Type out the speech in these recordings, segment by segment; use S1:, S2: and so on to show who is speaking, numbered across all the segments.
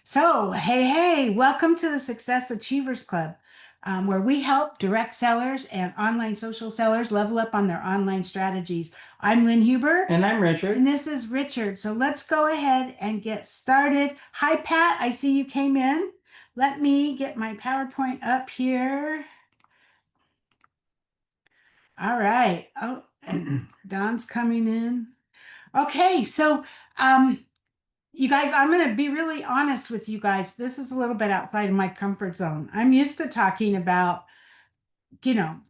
S1: So, hey, welcome to the Success Achievers Club, where we help direct sellers and online social sellers level up on their online strategies. I'm Lynn Huber,
S2: And I'm
S1: and
S2: Richard.
S1: this is Richard. So, let's go ahead and get started. Hi, Pat, I see you came in. Let me get my PowerPoint up here. All right. Oh, and Don's coming in. Okay, so um, you guys, I'm going to be really honest with you guys. This is a little bit outside of my comfort zone. I'm used to talking about,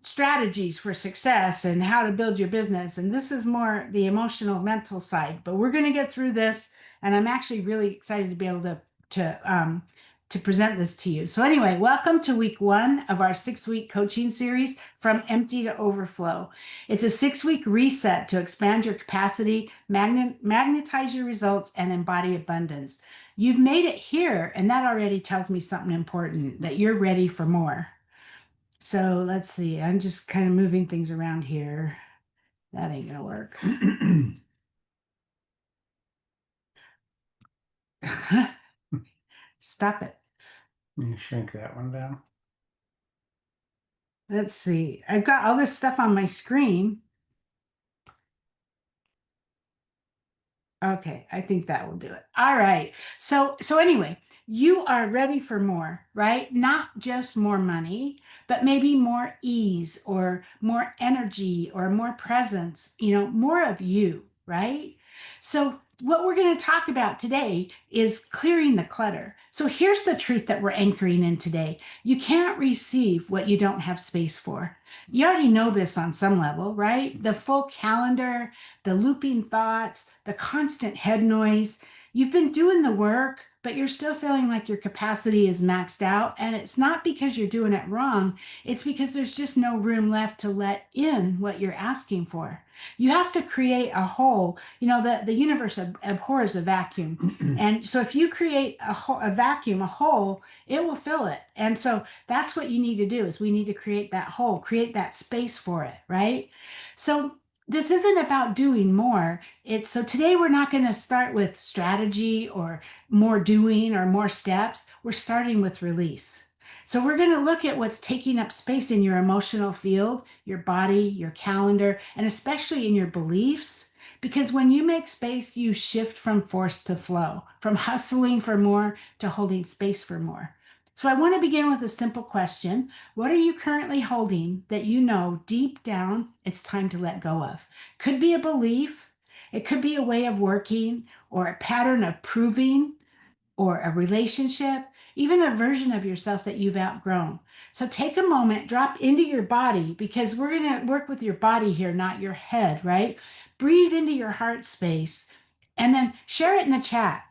S1: strategies for success and how to build your business. And this is more the emotional, mental side. But we're going to get through this. And I'm actually really excited to be able to present this to you. So anyway, welcome to week 1 of our 6-week coaching series, From Empty to Overflow. It's a 6-week reset to expand your capacity, magnetize your results, and embody abundance. You've made it here, and that already tells me something important, that you're ready for more. So let's see. I'm just kind of moving things around here. That ain't gonna work. Stop it.
S2: You shrink that one down.
S1: Let's see. I've got all this stuff on my screen. Okay, I think that will do it. All right. So anyway, you are ready for more, right? Not just more money, but maybe more ease or more energy or more presence, more of you, right? So what we're going to talk about today is clearing the clutter. So here's the truth that we're anchoring in today. You can't receive what you don't have space for. You already know this on some level, right? The full calendar, the looping thoughts, the constant head noise. You've been doing the work, but you're still feeling like your capacity is maxed out. And it's not because you're doing it wrong, it's because there's just no room left to let in what you're asking for. You have to create a hole. The universe abhors a vacuum. And so if you create a vacuum, a hole, it will fill it. And so that's what you need to do is we need to create that hole, create that space for it, right? So this isn't about doing more. So today we're not going to start with strategy or more doing or more steps. We're starting with release. So we're going to look at what's taking up space in your emotional field, your body, your calendar, and especially in your beliefs. Because when you make space, you shift from force to flow, from hustling for more to holding space for more. So I want to begin with a simple question. What are you currently holding that you know deep down it's time to let go of? Could be a belief, it could be a way of working, or a pattern of proving, or a relationship, even a version of yourself that you've outgrown. So take a moment, drop into your body, because we're going to work with your body here, not your head, right? Breathe into your heart space and then share it in the chat.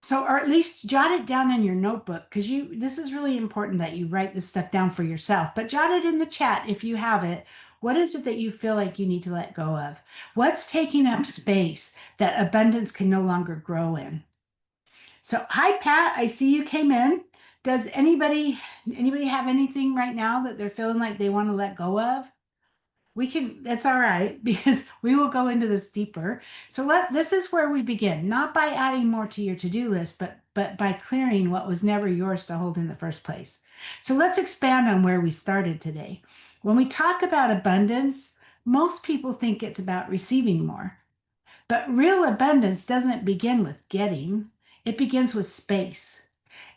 S1: So, or at least jot it down in your notebook because this is really important that you write this stuff down for yourself, but jot it in the chat if you have it. What is it that you feel like you need to let go of? What's taking up space that abundance can no longer grow in? So, hi Pat, I see you came in. Does anybody have anything right now that they're feeling like they want to let go of? That's all right because we will go into this deeper. So this is where we begin, not by adding more to your to-do list, but by clearing what was never yours to hold in the first place. So let's expand on where we started today. When we talk about abundance, most people think it's about receiving more. But real abundance doesn't begin with getting, it begins with space.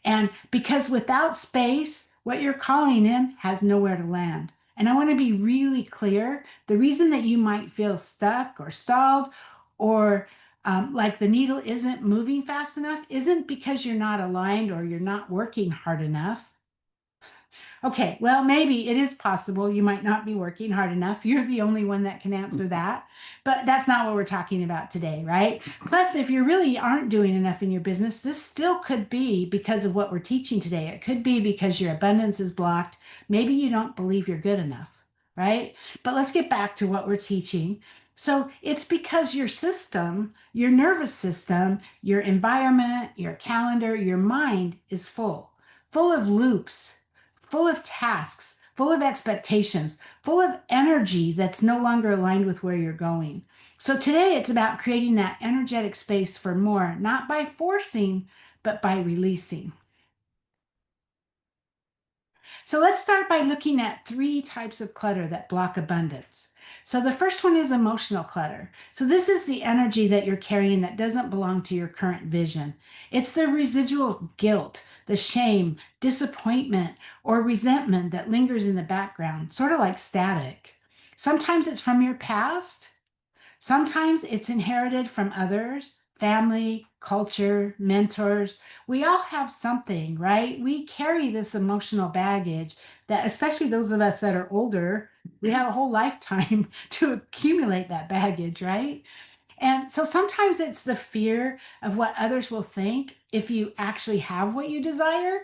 S1: And because without space, what you're calling in has nowhere to land. And I want to be really clear. The reason that you might feel stuck or stalled or like the needle isn't moving fast enough isn't because you're not aligned or you're not working hard enough. Okay, well, maybe it is possible you might not be working hard enough. You're the only one that can answer that. But that's not what we're talking about today, right? Plus, if you really aren't doing enough in your business, this still could be because of what we're teaching today. It could be because your abundance is blocked. Maybe you don't believe you're good enough, right? But let's get back to what we're teaching. So it's because your system, your nervous system, your environment, your calendar, your mind is full of loops, full of tasks, full of expectations, full of energy that's no longer aligned with where you're going. So today it's about creating that energetic space for more, not by forcing, but by releasing. So let's start by looking at three types of clutter that block abundance. So the first one is emotional clutter. So this is the energy that you're carrying that doesn't belong to your current vision. It's the residual guilt, the shame, disappointment, or resentment that lingers in the background, sort of like static. Sometimes it's from your past. Sometimes it's inherited from others, family, culture, mentors. We all have something, right? We carry this emotional baggage that, especially those of us that are older, we have a whole lifetime to accumulate that baggage, right? And so sometimes it's the fear of what others will think if you actually have what you desire.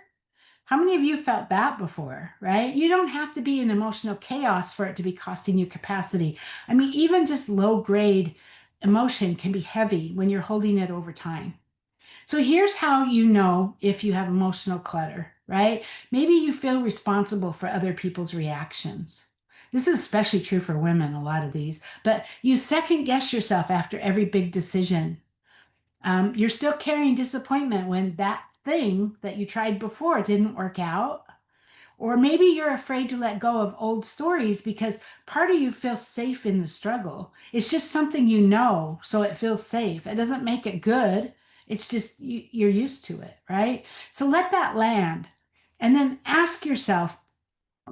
S1: How many of you felt that before, right? You don't have to be in emotional chaos for it to be costing you capacity. I mean, even just low grade emotion can be heavy when you're holding it over time. So here's how you know if you have emotional clutter, right? Maybe you feel responsible for other people's reactions. This is especially true for women, a lot of these, but you second guess yourself after every big decision. You're still carrying disappointment when that thing that you tried before didn't work out. Or maybe you're afraid to let go of old stories because part of you feels safe in the struggle. It's just something you know, so it feels safe. It doesn't make it good. It's just you're used to it, right? So let that land. And then ask yourself,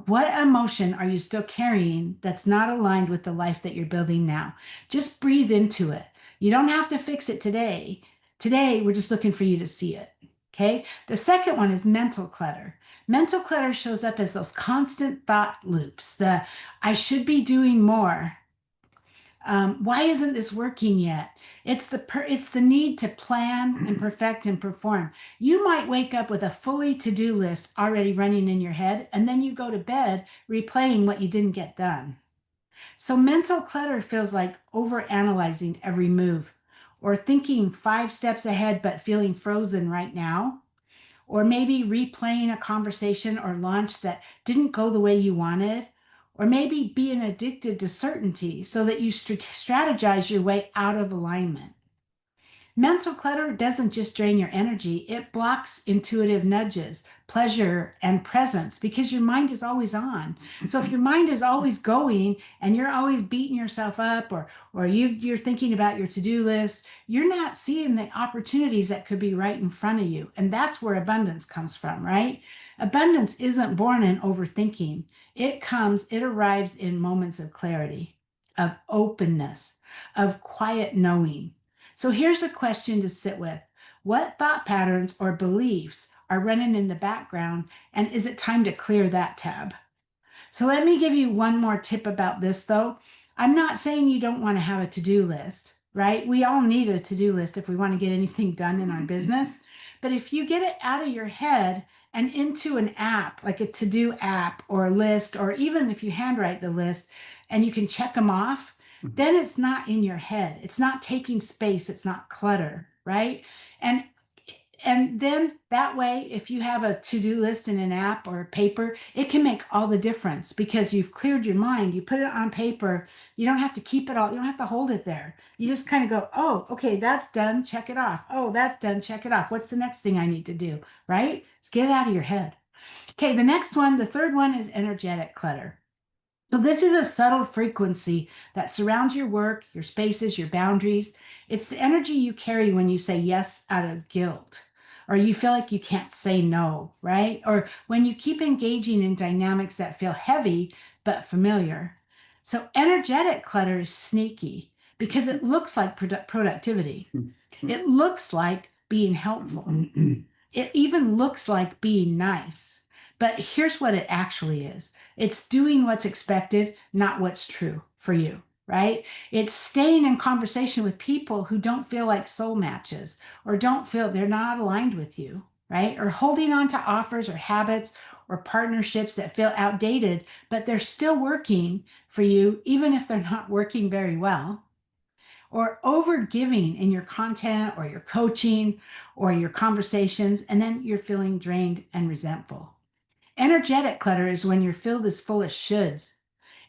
S1: what emotion are you still carrying that's not aligned with the life that you're building now? Just breathe into it. You don't have to fix it today. Today, we're just looking for you to see it. Okay. The second one is mental clutter. Mental clutter shows up as those constant thought loops. I should be doing more. Why isn't this working yet? It's the need to plan and perfect and perform. You might wake up with a fully to-do list already running in your head, and then you go to bed replaying what you didn't get done. So mental clutter feels like overanalyzing every move, or thinking 5 steps ahead but feeling frozen right now, or maybe replaying a conversation or launch that didn't go the way you wanted, or maybe being addicted to certainty so that you strategize your way out of alignment. Mental clutter doesn't just drain your energy, it blocks intuitive nudges, pleasure, and presence because your mind is always on. So if your mind is always going and you're always beating yourself up or you're thinking about your to-do list, you're not seeing the opportunities that could be right in front of you. And that's where abundance comes from, right? Abundance isn't born in overthinking. It arrives in moments of clarity, of openness, of quiet knowing. So here's a question to sit with. What thought patterns or beliefs are running in the background, and is it time to clear that tab? So let me give you one more tip about this, though. I'm not saying you don't want to have a to-do list, right? We all need a to-do list if we want to get anything done in our business. But if you get it out of your head and into an app, like a to-do app or a list, or even if you handwrite the list and you can check them off, then it's not in your head. It's not taking space. It's not clutter, right? And and then that way, if you have a to-do list in an app or paper, it can make all the difference because you've cleared your mind. You put it on paper. You don't have to keep it all. You don't have to hold it there. You just kind of go, oh, okay, that's done. Check it off. Oh, that's done. Check it off. What's the next thing I need to do? Right? Let's get it out of your head. Okay, the next one, the third one is energetic clutter. So this is a subtle frequency that surrounds your work, your spaces, your boundaries. It's the energy you carry when you say yes out of guilt, or you feel like you can't say no, right? Or when you keep engaging in dynamics that feel heavy but familiar. So energetic clutter is sneaky because it looks like productivity. It looks like being helpful. It even looks like being nice. But here's what it actually is. It's doing what's expected, not what's true for you, right? It's staying in conversation with people who don't feel like soul matches or don't feel they're not aligned with you, right? Or holding on to offers or habits or partnerships that feel outdated, but they're still working for you, even if they're not working very well. Or over giving in your content or your coaching or your conversations, and then you're feeling drained and resentful. Energetic clutter is when your field is full of shoulds.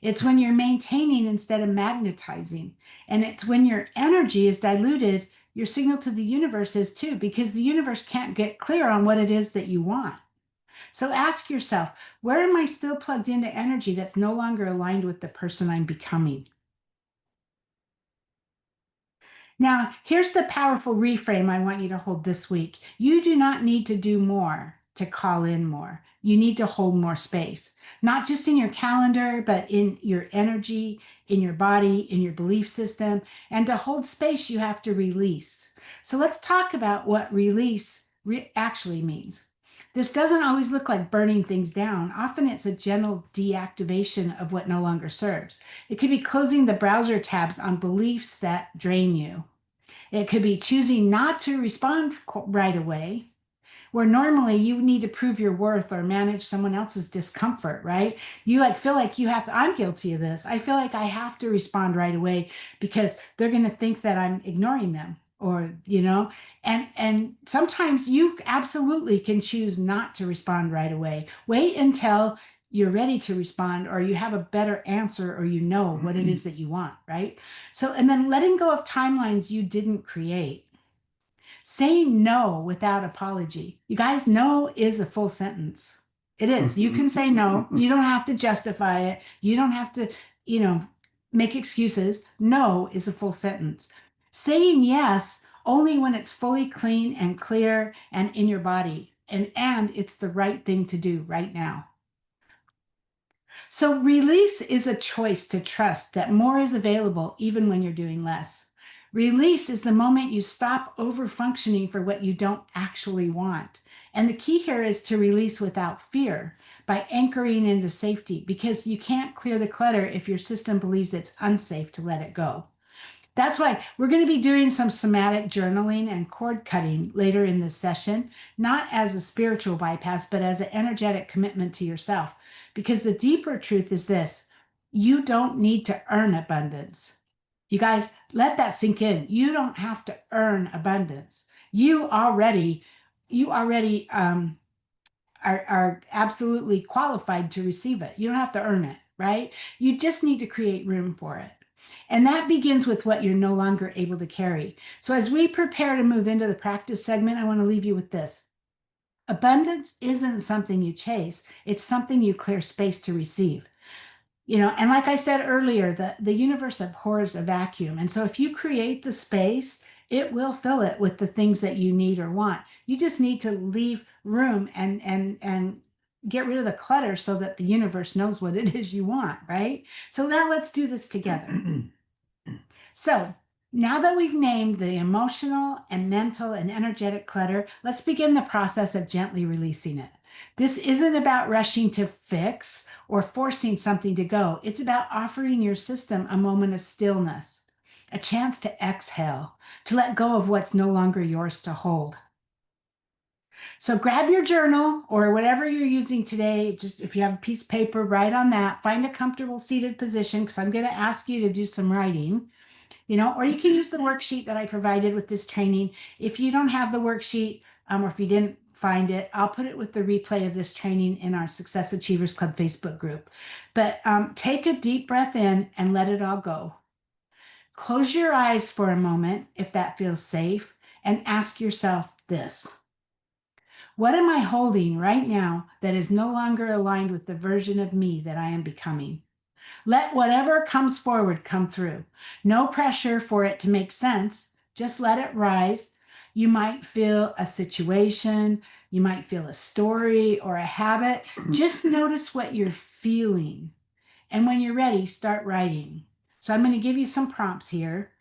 S1: It's when you're maintaining instead of magnetizing. And it's when your energy is diluted your signal to the universe is too, because the universe can't get clear on what it is that you want. So ask yourself, where am I still plugged into energy that's no longer aligned with the person I'm becoming? Now, here's the powerful reframe I want you to hold this week. You do not need to do more to call in more. You need to hold more space, not just in your calendar, but in your energy, in your body, in your belief system. And to hold space, you have to release. So let's talk about what release actually means. This doesn't always look like burning things down. Often it's a gentle deactivation of what no longer serves. It could be closing the browser tabs on beliefs that drain you. It could be choosing not to respond right away, where normally you need to prove your worth or manage someone else's discomfort, right? You like feel like you have to, I'm guilty of this. I feel like I have to respond right away because they're going to think that I'm ignoring them or, and sometimes you absolutely can choose not to respond right away. Wait until you're ready to respond or you have a better answer or you know what it is that you want, right? So, and then letting go of timelines you didn't create. Saying no without apology. You guys, no is a full sentence. It is. You can say no. You don't have to justify it. You don't have to, you know, make excuses. No is a full sentence. Saying yes only when it's fully clean and clear and in your body. And it's the right thing to do right now. So release is a choice to trust that more is available even when you're doing less. Release is the moment you stop over functioning for what you don't actually want. And the key here is to release without fear by anchoring into safety because you can't clear the clutter if your system believes it's unsafe to let it go. That's why we're going to be doing some somatic journaling and cord cutting later in this session, not as a spiritual bypass, but as an energetic commitment to yourself. Because the deeper truth is this: you don't need to earn abundance. You guys, let that sink in. You don't have to earn abundance. You already are absolutely qualified to receive it. You don't have to earn it, right? You just need to create room for it. And that begins with what you're no longer able to carry. So as we prepare to move into the practice segment, I want to leave you with this. Abundance isn't something you chase, it's something you clear space to receive. And like I said earlier, the universe abhors a vacuum. And so if you create the space, it will fill it with the things that you need or want. You just need to leave room and get rid of the clutter so that the universe knows what it is you want, right? So now let's do this together. So now that we've named the emotional and mental and energetic clutter, let's begin the process of gently releasing it. This isn't about rushing to fix or forcing something to go. It's about offering your system a moment of stillness, a chance to exhale, to let go of what's no longer yours to hold. So grab your journal or whatever you're using today. Just if you have a piece of paper, write on that. Find a comfortable seated position because I'm going to ask you to do some writing. Or you can use the worksheet that I provided with this training. If you don't have the worksheet, or if you didn't find it, I'll put it with the replay of this training in our Success Achievers Club Facebook group. But take a deep breath in and let it all go. Close your eyes for a moment if that feels safe and ask yourself this. What am I holding right now that is no longer aligned with the version of me that I am becoming? Let whatever comes forward come through. No pressure for it to make sense. Just let it rise. You might feel a situation, you might feel a story or a habit. Just notice what you're feeling. And when you're ready, start writing. So I'm going to give you some prompts here.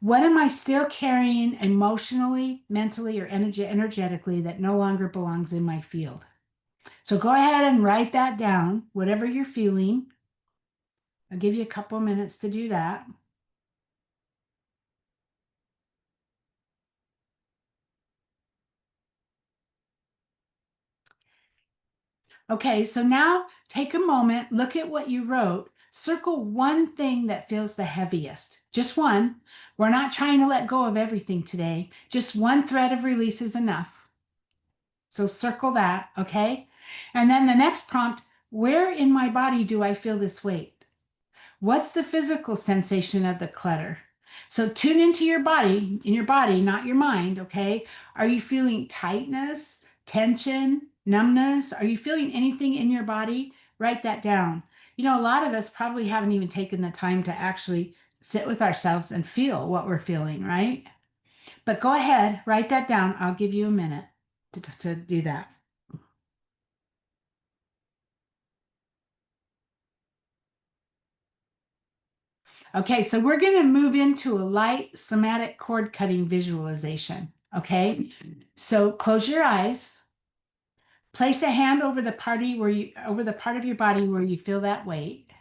S1: What am I still carrying emotionally, mentally, or energetically that no longer belongs in my field? So go ahead and write that down, whatever you're feeling. I'll give you a couple minutes to do that. Okay, so now take a moment, look at what you wrote, circle one thing that feels the heaviest, just one. We're not trying to let go of everything today. Just one thread of release is enough. So circle that, okay? And then the next prompt, where in my body do I feel this weight? What's the physical sensation of the clutter? So tune into your body, in your body, not your mind, okay? Are you feeling tightness, tension, numbness? Are you feeling anything in your body? Write that down. You know, a lot of us probably haven't even taken the time to actually sit with ourselves and feel what we're feeling, right? But go ahead, write that down. I'll give you a minute to do that. Okay, so we're going to move into a light somatic cord cutting visualization. Okay, so close your eyes. Place a hand over over the part of your body where you feel that weight,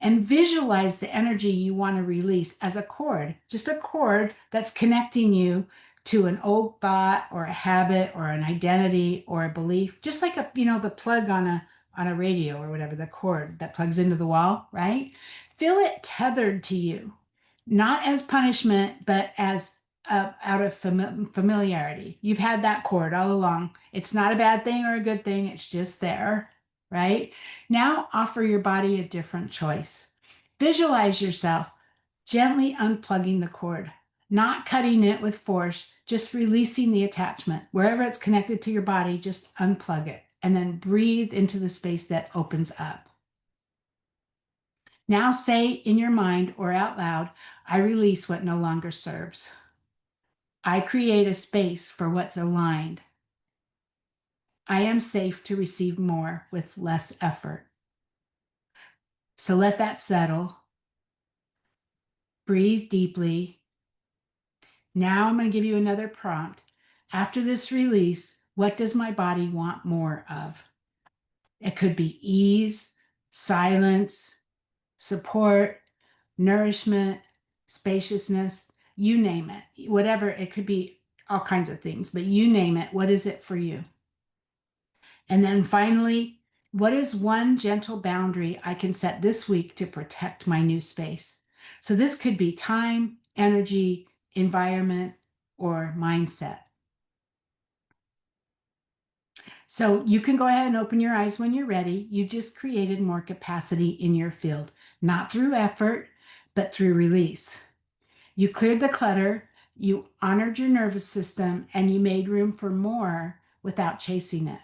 S1: and visualize the energy you want to release as a cord, just a cord that's connecting you to an old thought or a habit or an identity or a belief, just like the plug on a radio or whatever, the cord that plugs into the wall, right? Feel it tethered to you, not as punishment, but as out of familiarity. You've had that cord all along. It's not a bad thing or a good thing. It's just there, right? Now offer your body a different choice. Visualize yourself gently unplugging the cord, not cutting it with force, just releasing the attachment. Wherever it's connected to your body, just unplug it and then breathe into the space that opens up. Now say in your mind or out loud, I release what no longer serves. I create a space for what's aligned. I am safe to receive more with less effort. So let that settle. Breathe deeply. Now I'm going to give you another prompt. After this release, what does my body want more of? It could be ease, silence, support, nourishment, spaciousness, you name it. Whatever, it could be all kinds of things, but you name it. What is it for you? And then finally, what is one gentle boundary I can set this week to protect my new space? So this could be time, energy, environment, or mindset. So you can go ahead and open your eyes when you're ready. You just created more capacity in your field, not through effort, but through release. You cleared the clutter, you honored your nervous system, and you made room for more without chasing it.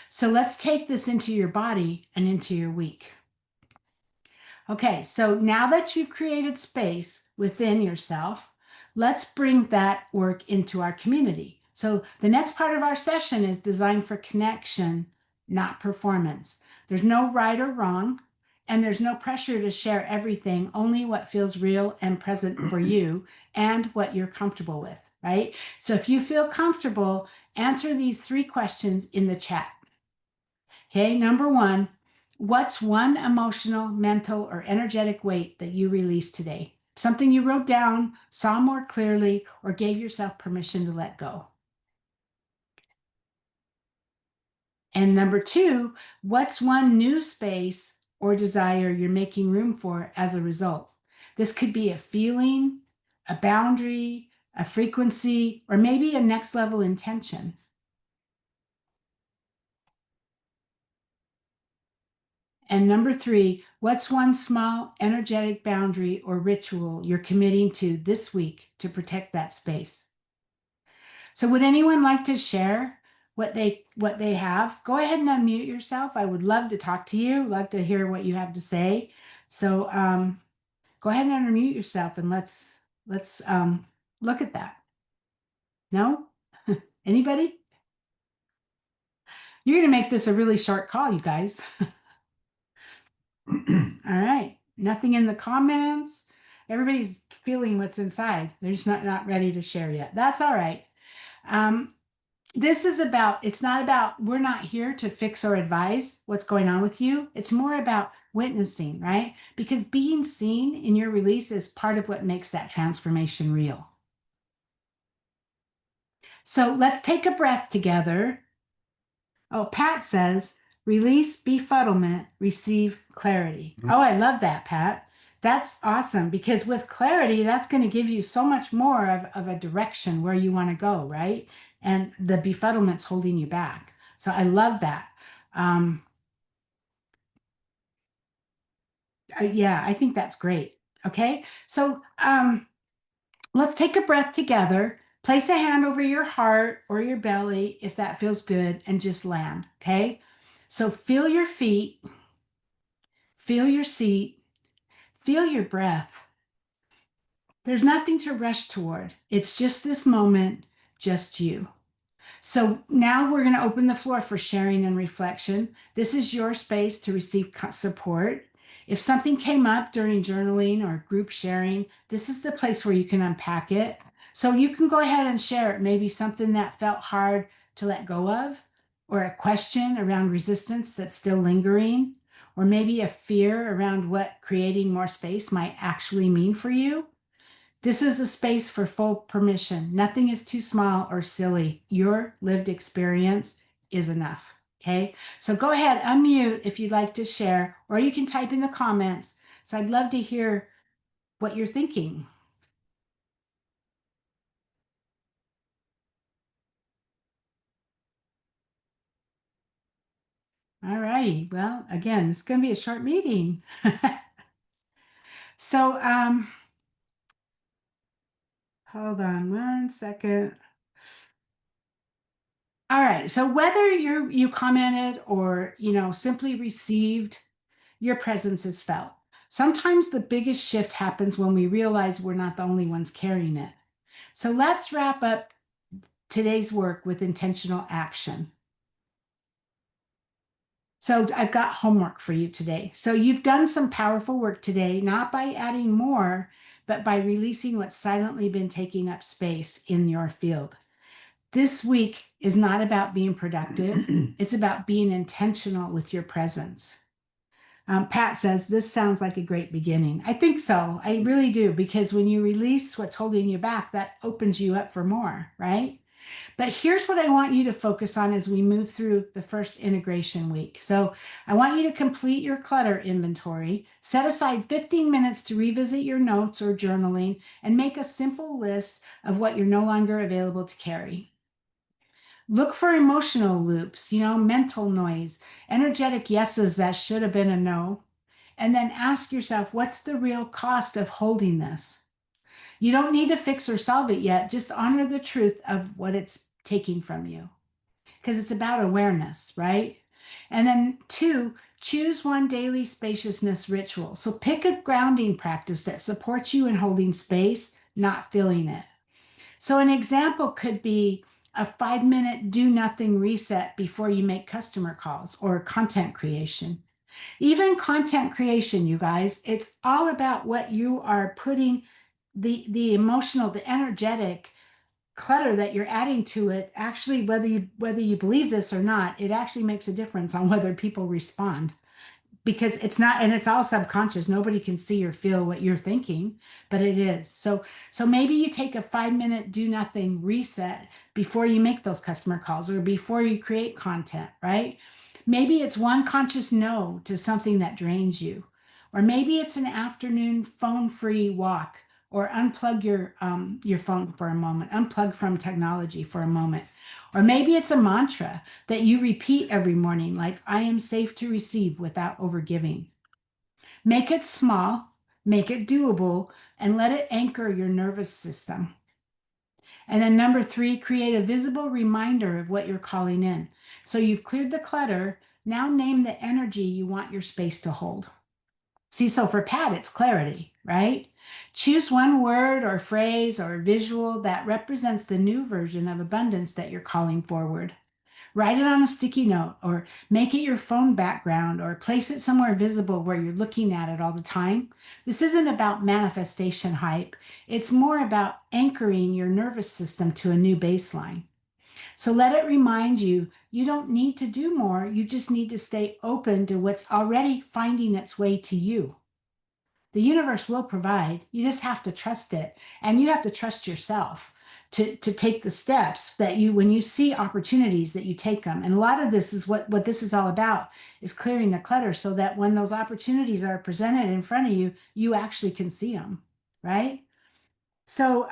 S1: So let's take this into your body and into your week. Okay, so now that you've created space within yourself, let's bring that work into our community. So the next part of our session is designed for connection, not performance. There's no right or wrong, and there's no pressure to share everything, only what feels real and present for you and what you're comfortable with, right? So if you feel comfortable, answer these 3 questions in the chat. Okay, number 1, what's one emotional, mental, or energetic weight that you released today? Something you wrote down, saw more clearly, or gave yourself permission to let go. And number 2, what's one new space or desire you're making room for as a result? This could be a feeling, a boundary, a frequency, or maybe a next level intention. And number 3, what's one small energetic boundary or ritual you're committing to this week to protect that space? So would anyone like to share what they have? Go ahead and unmute yourself. I would love to talk to you, love to hear what you have to say. So go ahead and unmute yourself and let's look at that. No? Anybody? You're going to make this a really short call, you guys. All right. Nothing in the comments. Everybody's feeling what's inside. They're just not ready to share yet. That's all right. It's not about, we're not here to fix or advise what's going on with you. It's more about witnessing, right? Because being seen in your release is part of what makes that transformation real. So let's take a breath together. Oh, Pat says, release befuddlement, receive clarity. Oh, I love that, Pat. That's awesome because with clarity, that's going to give you so much more of a direction where you want to go, right? And the befuddlement's holding you back. So I love that. Yeah, I think that's great. Okay. So let's take a breath together. Place a hand over your heart or your belly if that feels good and just land. Okay. So feel your feet, feel your seat, feel your breath. There's nothing to rush toward. It's just this moment, just you. So now we're going to open the floor for sharing and reflection. This is your space to receive support. If something came up during journaling or group sharing, this is the place where you can unpack it. So you can go ahead and share it. Maybe something that felt hard to let go of, or a question around resistance that's still lingering, or maybe a fear around what creating more space might actually mean for you. This is a space for full permission. Nothing is too small or silly. Your lived experience is enough. Okay. So go ahead, unmute if you'd like to share, or you can type in the comments. So I'd love to hear what you're thinking. All righty. Well, again, it's going to be a short meeting. So, hold on one second. All right. So whether you commented or, simply received, your presence is felt. Sometimes the biggest shift happens when we realize we're not the only ones carrying it. So let's wrap up today's work with intentional action. So I've got homework for you today. So you've done some powerful work today, not by adding more, but by releasing what's silently been taking up space in your field. This week is not about being productive. It's about being intentional with your presence. Pat says, this sounds like a great beginning. I think so. I really do, because when you release what's holding you back, that opens you up for more, right? But here's what I want you to focus on as we move through the first integration week. So I want you to complete your clutter inventory, set aside 15 minutes to revisit your notes or journaling, and make a simple list of what you're no longer available to carry. Look for emotional loops, mental noise, energetic yeses that should have been a no. And then ask yourself, what's the real cost of holding this? You don't need to fix or solve it yet. Just honor the truth of what it's taking from you, because it's about awareness, right? And then two, choose one daily spaciousness ritual. So pick a grounding practice that supports you in holding space, not filling it. So an example could be a 5-minute do nothing reset before you make customer calls, or content creation. Even content creation, you guys, it's all about what you are putting, the emotional, the energetic clutter that you're adding to it. Actually, whether you believe this or not, it actually makes a difference on whether people respond, because it's not, and it's all subconscious. Nobody can see or feel what you're thinking, but it is. So maybe you take a 5-minute do nothing reset before you make those customer calls or before you create content, right? Maybe it's one conscious no to something that drains you, or maybe it's an afternoon phone-free walk, or unplug your phone for a moment, unplug from technology for a moment. Or maybe it's a mantra that you repeat every morning, like, I am safe to receive without overgiving. Make it small, make it doable, and let it anchor your nervous system. And then number three, create a visible reminder of what you're calling in. So you've cleared the clutter. Now name the energy you want your space to hold. See, so for Pat, it's clarity, right? Choose one word or phrase or visual that represents the new version of abundance that you're calling forward. Write it on a sticky note, or make it your phone background, or place it somewhere visible where you're looking at it all the time. This isn't about manifestation hype. It's more about anchoring your nervous system to a new baseline. So let it remind you, you don't need to do more. You just need to stay open to what's already finding its way to you. The universe will provide. You just have to trust it. And you have to trust yourself to take the steps that when you see opportunities, that you take them. And a lot of this is what this is all about, is clearing the clutter so that when those opportunities are presented in front of you, you actually can see them, right? So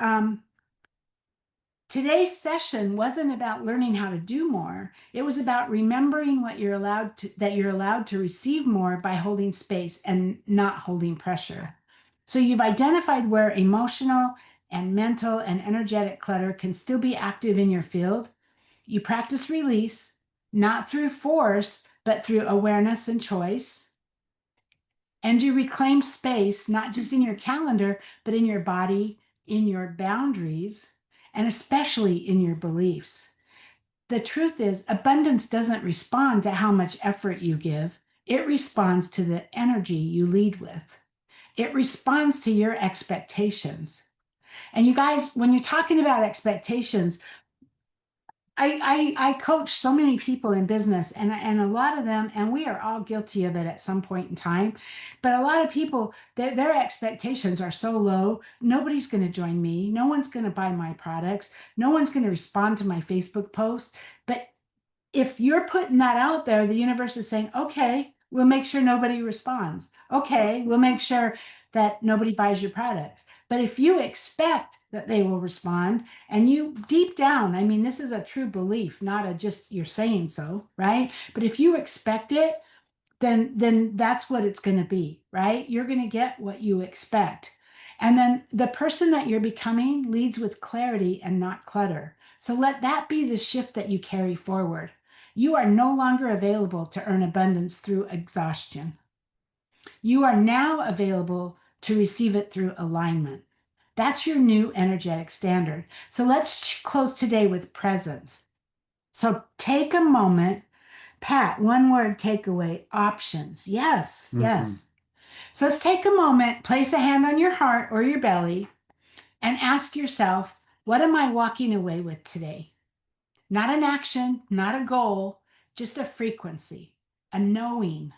S1: today's session wasn't about learning how to do more. It was about remembering that you're allowed to receive more by holding space and not holding pressure. So you've identified where emotional and mental and energetic clutter can still be active in your field. You practice release, not through force, but through awareness and choice. And you reclaim space, not just in your calendar, but in your body, in your boundaries, and especially in your beliefs. The truth is, abundance doesn't respond to how much effort you give, it responds to the energy you lead with. It responds to your expectations. And you guys, when you're talking about expectations, I coach so many people in business, and a lot of them, and we are all guilty of it at some point in time, but a lot of people, their expectations are so low. Nobody's going to join me. No one's going to buy my products. No one's going to respond to my Facebook post. But if you're putting that out there, the universe is saying, okay, we'll make sure nobody responds. Okay, we'll make sure that nobody buys your products. But if you expect that they will respond, and you deep down, I mean, this is a true belief, not a just you're saying so, right? But if you expect it, then that's what it's going to be, right? You're going to get what you expect. And then the person that you're becoming leads with clarity and not clutter. So let that be the shift that you carry forward. You are no longer available to earn abundance through exhaustion. You are now available to receive it through alignment. That's your new energetic standard. So let's close today with presence. So take a moment. Pat, one word takeaway, options. Yes,
S2: Mm-hmm.
S1: yes. So let's take a moment, place a hand on your heart or your belly, and ask yourself, what am I walking away with today? Not an action, not a goal, just a frequency, a knowing,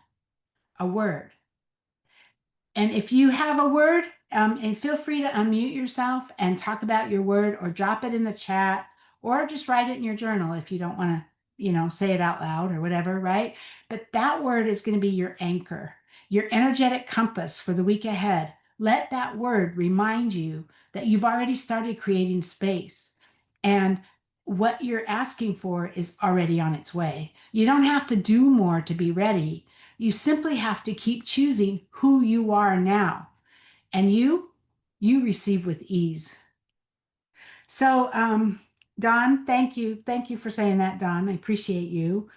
S1: a word. And if you have a word, and feel free to unmute yourself and talk about your word or drop it in the chat or just write it in your journal if you don't want to, say it out loud or whatever, right? But that word is going to be your anchor, your energetic compass for the week ahead. Let that word remind you that you've already started creating space and what you're asking for is already on its way. You don't have to do more to be ready. You simply have to keep choosing who you are now. And you receive with ease. So, Don, thank you. Thank you for saying that, Don. I appreciate you.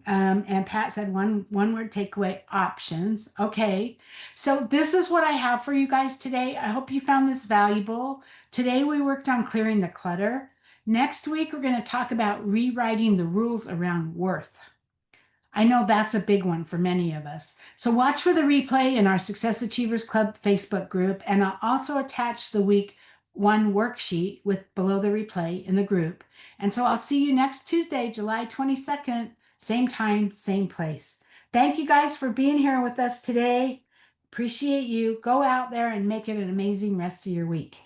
S1: And Pat said one word takeaway options. Okay. So this is what I have for you guys today. I hope you found this valuable. Today we worked on clearing the clutter. Next week, we're going to talk about rewriting the rules around worth. I know that's a big one for many of us. So watch for the replay in our Success Achievers Club Facebook group, and I'll also attach the week one worksheet with below the replay in the group. And so I'll see you next Tuesday, July 22nd, same time, same place. Thank you guys for being here with us today. Appreciate you. Go out there and make it an amazing rest of your week.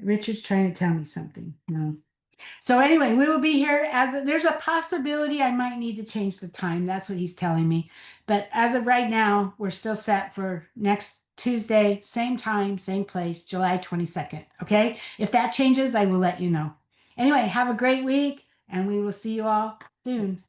S1: Richard's trying to tell me something. No. So anyway, we will be here there's a possibility I might need to change the time. That's what he's telling me. But as of right now, we're still set for next Tuesday, same time, same place, July 22nd. Okay. If that changes, I will let you know. Anyway, have a great week and we will see you all soon.